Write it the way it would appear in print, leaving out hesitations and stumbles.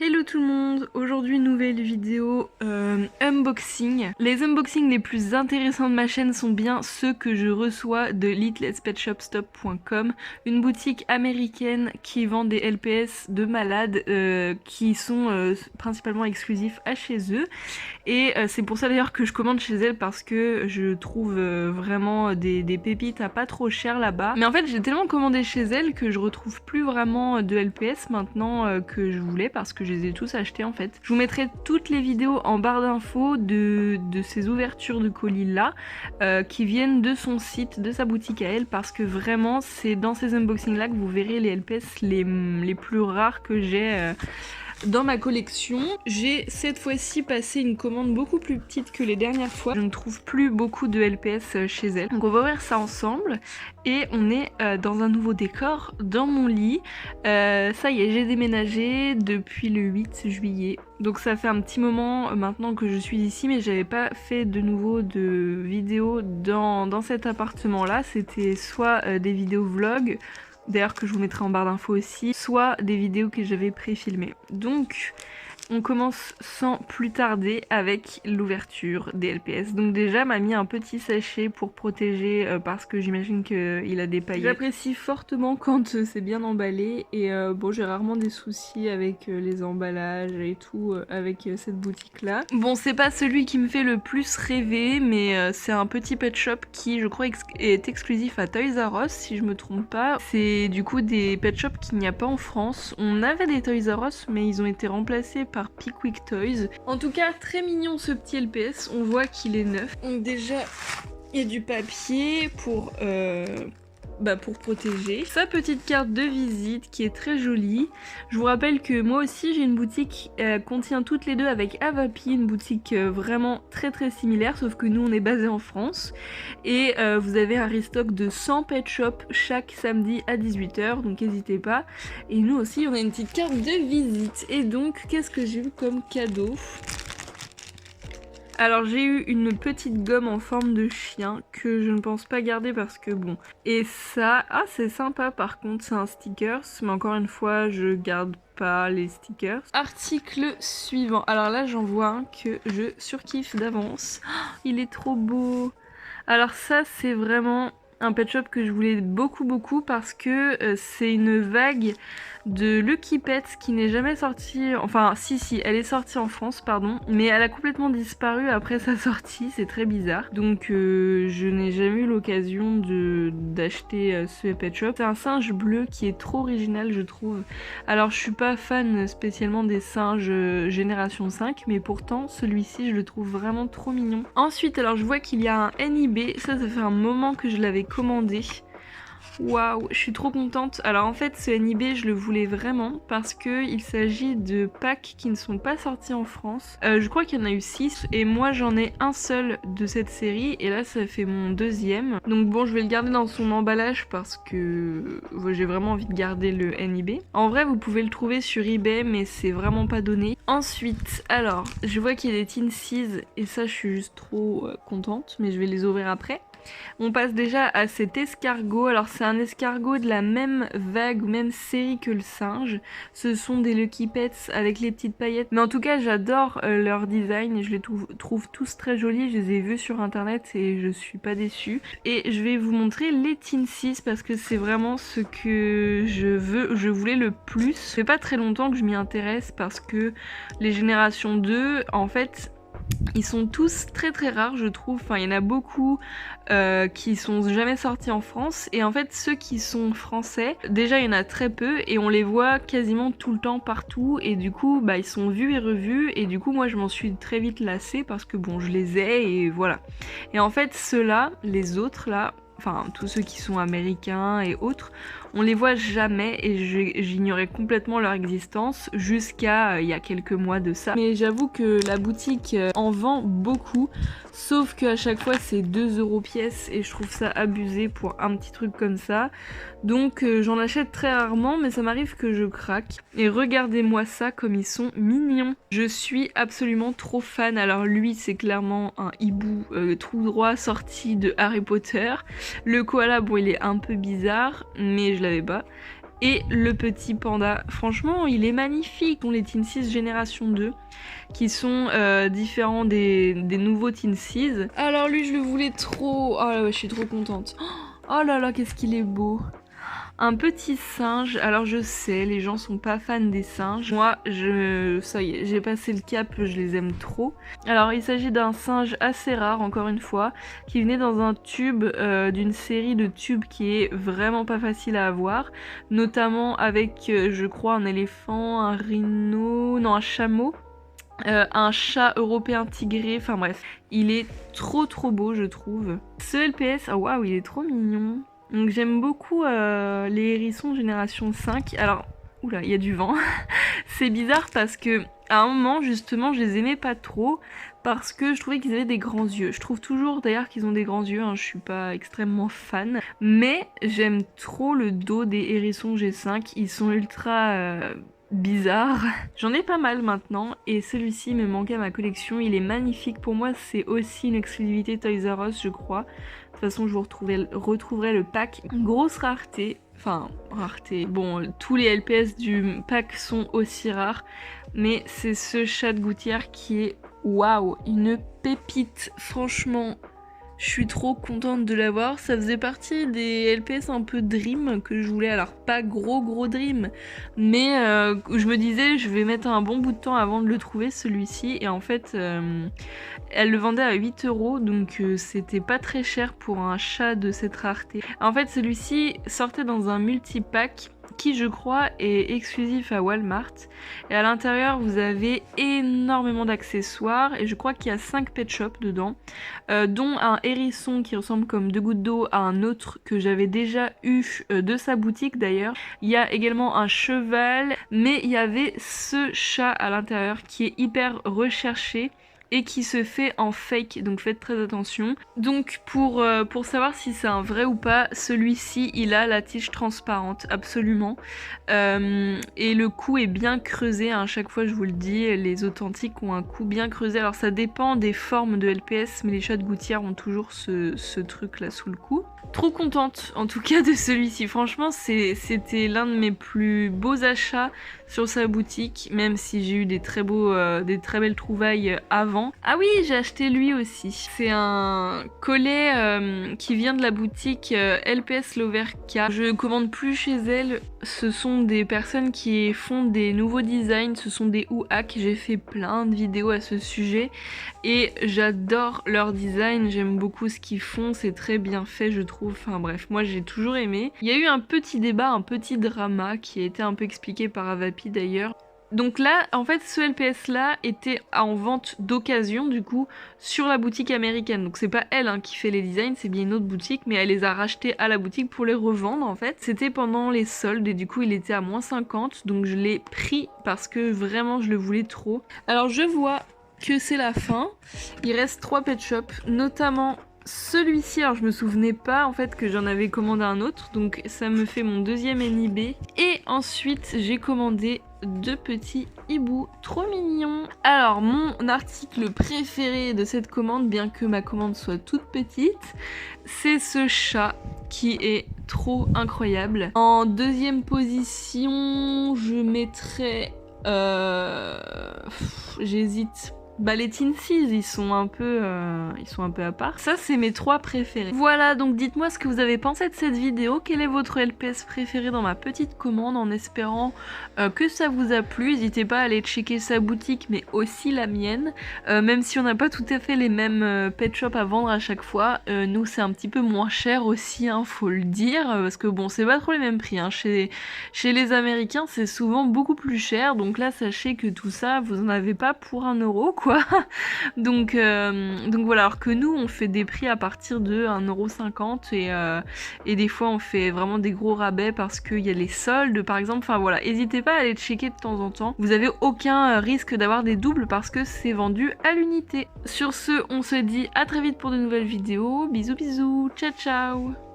Hello tout le monde, aujourd'hui nouvelle vidéo unboxing. Les unboxings les plus intéressants de ma chaîne sont bien ceux que je reçois de littlepetshopstop.com, une boutique américaine qui vend des LPS de malades qui sont principalement exclusifs à chez eux. Et c'est pour ça d'ailleurs que je commande chez elle parce que je trouve vraiment des pépites à pas trop cher là-bas. Mais en fait j'ai tellement commandé chez elle que je retrouve plus vraiment de LPS maintenant que je voulais parce que je les ai tous achetés en fait. Je vous mettrai toutes les vidéos en barre d'infos de ces ouvertures de colis là qui viennent de son site, de sa boutique à elle, parce que vraiment c'est dans ces unboxings là que vous verrez les LPS les plus rares que j'ai dans ma collection. J'ai cette fois-ci passé une commande beaucoup plus petite que les dernières fois. Je ne trouve plus beaucoup de LPS chez elle. Donc on va ouvrir ça ensemble et on est dans un nouveau décor dans mon lit. Ça y est, j'ai déménagé depuis le 8 juillet. Donc ça fait un petit moment maintenant que je suis ici, mais j'avais pas fait de nouveau de vidéos dans cet appartement là. C'était soit des vidéos vlog, d'ailleurs que je vous mettrai en barre d'infos aussi, soit des vidéos que j'avais pré-filmées. Donc on commence sans plus tarder avec l'ouverture des LPS. Donc déjà m'a mis un petit sachet pour protéger parce que j'imagine qu'il a des paillettes. J'apprécie fortement quand c'est bien emballé et bon j'ai rarement des soucis avec les emballages et tout avec cette boutique là. Bon c'est pas celui qui me fait le plus rêver, mais c'est un petit pet shop qui je crois est exclusif à Toys R Us si je me trompe pas. C'est du coup des pet shops qu'il n'y a pas en France. On avait des Toys R Us mais ils ont été remplacés par Pickwick Toys. En tout cas très mignon ce petit LPS, on voit qu'il est neuf. Donc déjà il y a du papier pour protéger. Sa petite carte de visite qui est très jolie. Je vous rappelle que moi aussi j'ai une boutique qu'on tient toutes les deux avec Avapi, une boutique vraiment très similaire, sauf que nous on est basé en France. Et vous avez un restock de 100 pet shops chaque samedi à 18 h, donc n'hésitez pas. Et nous aussi on a une petite carte de visite. Et donc qu'est-ce que j'ai eu comme cadeau ? Alors j'ai eu une petite gomme en forme de chien que je ne pense pas garder parce que bon. Et ça, ah c'est sympa par contre, c'est un sticker, mais encore une fois je garde pas les stickers. Article suivant, alors là j'en vois un que je surkiffe d'avance. Oh, il est trop beau. Alors ça c'est vraiment un pet shop que je voulais beaucoup parce que c'est une vague de Lucky Pets qui n'est jamais sortie, enfin si elle est sortie en France pardon, mais elle a complètement disparu après sa sortie, c'est très bizarre. Donc je n'ai jamais eu l'occasion d'acheter ce pet shop. C'est un singe bleu qui est trop original je trouve. Alors je suis pas fan spécialement des singes génération 5, mais pourtant celui-ci je le trouve vraiment trop mignon. Ensuite alors je vois qu'il y a un NIB, ça fait un moment que je l'avais commandé. Waouh, je suis trop contente. Alors en fait ce NIB je le voulais vraiment parce que il s'agit de packs qui ne sont pas sortis en France. Je crois qu'il y en a eu 6 et moi j'en ai un seul de cette série et là ça fait mon deuxième. Donc bon je vais le garder dans son emballage parce que j'ai vraiment envie de garder le NIB. En vrai vous pouvez le trouver sur eBay mais c'est vraiment pas donné. Ensuite alors je vois qu'il y a des Teensies et ça je suis juste trop contente, mais je vais les ouvrir après. On passe déjà à cet escargot. Alors c'est un escargot de la même vague ou même série que le singe. Ce sont des Lucky Pets avec les petites paillettes. Mais en tout cas j'adore leur design. Je les trouve tous très jolis. Je les ai vus sur internet et je suis pas déçue. Et je vais vous montrer les Teensies parce que c'est vraiment ce que je voulais le plus. Ça fait pas très longtemps que je m'y intéresse parce que les générations 2 en fait ils sont tous très rares je trouve, enfin il y en a beaucoup qui sont jamais sortis en France et en fait ceux qui sont français, déjà il y en a très peu et on les voit quasiment tout le temps partout et du coup ils sont vus et revus et du coup moi je m'en suis très vite lassée parce que bon je les ai et voilà. Et en fait ceux-là, les autres là, enfin tous ceux qui sont américains et autres, on les voit jamais et j'ignorais complètement leur existence jusqu'à il y a quelques mois de ça. Mais j'avoue que la boutique en vend beaucoup, sauf qu'à chaque fois c'est 2 € pièce et je trouve ça abusé pour un petit truc comme ça. Donc j'en achète très rarement mais ça m'arrive que je craque. Et regardez-moi ça comme ils sont mignons. Je suis absolument trop fan. Alors lui c'est clairement un hibou tout droit sorti de Harry Potter. Le koala bon il est un peu bizarre mais je l'avais pas. et le petit panda. Franchement, il est magnifique. Les Teen 6 Génération 2 qui sont différents des nouveaux Teen 6. Alors lui, je le voulais trop. Oh là, ouais, je suis trop contente. Oh là là, qu'est-ce qu'il est beau. Un petit singe. Alors je sais, les gens sont pas fans des singes. Moi, ça y est, j'ai passé le cap, je les aime trop. Alors il s'agit d'un singe assez rare, encore une fois, qui venait dans un tube d'une série de tubes qui est vraiment pas facile à avoir, notamment avec, je crois, un éléphant, un rhino, non, un chameau. Un chat européen tigré, enfin bref, il est trop beau je trouve. Ce LPS, oh waouh, il est trop mignon. Donc j'aime beaucoup les hérissons génération 5. Alors, oula, il y a du vent. C'est bizarre parce que à un moment justement je les aimais pas trop parce que je trouvais qu'ils avaient des grands yeux. Je trouve toujours d'ailleurs qu'ils ont des grands yeux, hein, je suis pas extrêmement fan. Mais j'aime trop le dos des hérissons G5, ils sont ultra bizarre. J'en ai pas mal maintenant et celui-ci me manquait à ma collection. Il est magnifique. Pour moi, c'est aussi une exclusivité Toys R Us, je crois. De toute façon, je vous retrouverai le pack. Grosse rareté. Enfin, rareté. Bon, tous les LPS du pack sont aussi rares. Mais c'est ce chat de gouttière qui est, waouh, une pépite. Franchement, je suis trop contente de l'avoir. Ça faisait partie des LPS un peu Dream que je voulais. Alors pas gros Dream, mais je me disais je vais mettre un bon bout de temps avant de le trouver celui-ci. Et en fait, elle le vendait à 8 €, donc c'était pas très cher pour un chat de cette rareté. En fait, celui-ci sortait dans un multipack qui je crois est exclusif à Walmart. Et à l'intérieur vous avez énormément d'accessoires et je crois qu'il y a 5 pet shops dedans, dont un hérisson qui ressemble comme 2 gouttes d'eau à un autre que j'avais déjà eu de sa boutique d'ailleurs. Il y a également un cheval, mais il y avait ce chat à l'intérieur qui est hyper recherché et qui se fait en fake, donc faites très attention. Donc pour savoir si c'est un vrai ou pas, celui-ci il a la tige transparente, absolument. Et le cou est bien creusé, hein, à chaque fois je vous le dis, les authentiques ont un cou bien creusé. Alors ça dépend des formes de LPS, mais les chats de gouttière ont toujours ce truc là sous le cou. Trop contente en tout cas de celui-ci, franchement c'était l'un de mes plus beaux achats sur sa boutique, même si j'ai eu des très belles trouvailles avant. Ah oui, j'ai acheté lui aussi. C'est un collet qui vient de la boutique LPS Loverka. Je commande plus chez elle, ce sont des personnes qui font des nouveaux designs, ce sont des houaks. J'ai fait plein de vidéos à ce sujet et j'adore leur design, j'aime beaucoup ce qu'ils font, c'est très bien fait je trouve. Enfin bref, moi j'ai toujours aimé. Il y a eu un petit débat, un petit drama qui a été un peu expliqué par Avapi d'ailleurs. Donc là, en fait, ce LPS là était en vente d'occasion du coup sur la boutique américaine. Donc c'est pas elle hein, qui fait les designs, c'est bien une autre boutique, mais elle les a rachetés à la boutique pour les revendre en fait. C'était pendant les soldes et du coup il était à -50, donc je l'ai pris parce que vraiment je le voulais trop. Alors je vois que c'est la fin. Il reste 3 pet shops, notamment celui-ci. Alors je me souvenais pas en fait que j'en avais commandé un autre, donc ça me fait mon deuxième NIB. Et ensuite j'ai commandé 2 petits hiboux trop mignons. Alors mon article préféré de cette commande, bien que ma commande soit toute petite, c'est ce chat qui est trop incroyable. En deuxième position, je mettrais... j'hésite. Bah les Teen 6, ils sont un peu à part. Ça c'est mes 3 préférés. Voilà, donc dites-moi ce que vous avez pensé de cette vidéo. Quel est votre LPS préféré dans ma petite commande, en espérant que ça vous a plu. N'hésitez pas à aller checker sa boutique, mais aussi la mienne. Même si on n'a pas tout à fait les mêmes pet shops à vendre à chaque fois, nous c'est un petit peu moins cher aussi, hein, faut le dire. Parce que bon, c'est pas trop les mêmes prix. Hein. Chez les Américains, c'est souvent beaucoup plus cher. Donc là, sachez que tout ça, vous en avez pas pour 1 € quoi. donc voilà, alors que nous on fait des prix à partir de 1,50 € et des fois on fait vraiment des gros rabais parce qu'il y a les soldes par exemple. Enfin voilà, n'hésitez pas à aller checker de temps en temps. Vous avez aucun risque d'avoir des doubles parce que c'est vendu à l'unité. Sur ce, on se dit à très vite pour de nouvelles vidéos. Bisous bisous, ciao ciao.